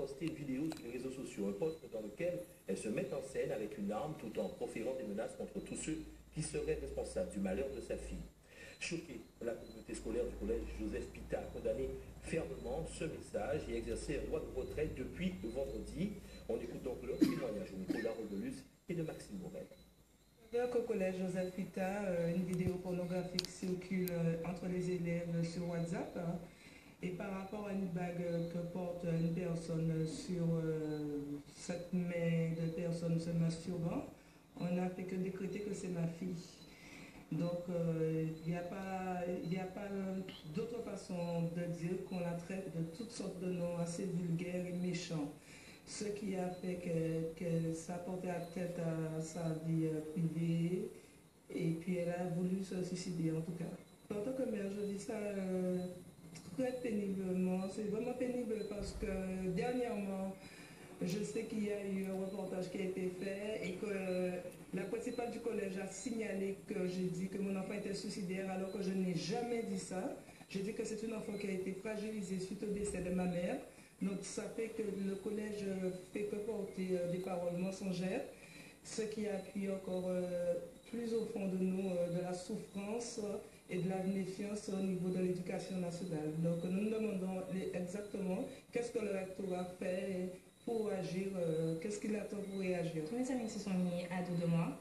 posté une vidéo sur les réseaux sociaux, un post dans lequel elle se met en scène avec une arme tout en proférant des menaces contre tous ceux qui seraient responsables du malheur de sa fille. Choquée, la communauté scolaire du collège Joseph Pita a condamné fermement ce message et exercé un droit de retrait depuis vendredi. On écoute donc leur témoignage au micro d'Harold Delus et de Maxime Morel. Au collège Joseph Pita, une vidéo pornographique circule entre les élèves sur WhatsApp. Et par rapport à une bague que porte une personne sur cette main de personne se masturbant, on n'a fait que décréter que c'est ma fille. Donc il n'y a pas d'autre façon de dire qu'on la traite de toutes sortes de noms assez vulgaires et méchants. Ce qui a fait que ça portait à tête à sa vie privée et puis elle a voulu se suicider en tout cas. En tant que mère, je dis ça très péniblement. C'est vraiment pénible parce que dernièrement, je sais qu'il y a eu un reportage qui a été fait et que la principale du collège a signalé que j'ai dit que mon enfant était suicidaire alors que je n'ai jamais dit ça. J'ai dit que c'est une enfant qui a été fragilisée suite au décès de ma mère. Donc ça fait que le collège fait que porter des paroles mensongères, ce qui appuie encore plus au fond de nous de la souffrance et de la méfiance au niveau de l'éducation nationale. Donc nous nous demandons exactement qu'est-ce que le rectorat fait pour agir, qu'est-ce qu'il attend pour réagir. Tous mes amis se sont mis à dos de moi.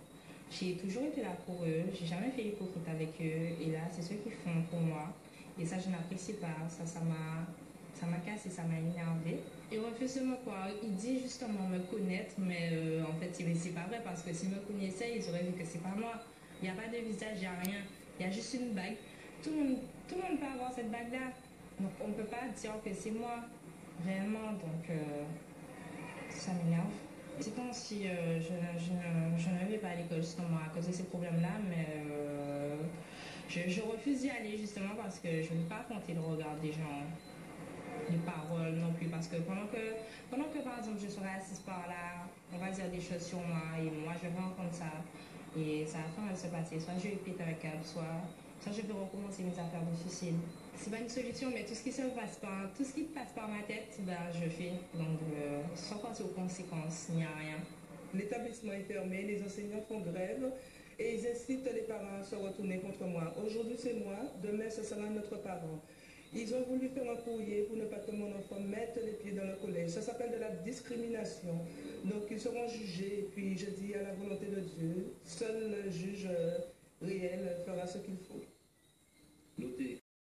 J'ai toujours été là pour eux, j'ai jamais fait l'hypocrite avec eux et là c'est ce qu'ils font pour moi. Et ça je n'apprécie pas, ça m'a cassé, ça m'a énervé. Il refuse de me croire, il dit justement me connaître, mais en fait c'est pas vrai parce que s'il me connaissait, ils auraient vu que c'est pas moi. Il n'y a pas de visage, il n'y a rien, il y a juste une bague. Tout le monde peut avoir cette bague-là. Donc on ne peut pas dire que c'est moi, réellement, donc ça m'énerve. Ces temps-ci, je ne vais pas à l'école justement à cause de ces problèmes-là, mais je refuse d'y aller justement parce que je ne veux pas affronter le regard des gens. Les paroles non plus parce que pendant que par exemple je serai assise par là, on va dire des choses sur moi et moi je vais entendre ça et ça va faire mal se passer, soit je vais péter un câble, soit je vais recommencer mes affaires difficiles. C'est pas une solution mais tout ce qui passe par ma tête, ben je fais, donc sans penser aux conséquences, il n'y a rien. L'établissement est fermé, les enseignants font grève et ils incitent les parents à se retourner contre moi. Aujourd'hui c'est moi, demain ce sera notre parent. Ils ont voulu faire un courrier pour ne pas que mon enfant mette les pieds dans le collège. Ça s'appelle de la discrimination. Donc ils seront jugés et puis je dis à la volonté de Dieu, seul le juge réel fera ce qu'il faut. Notez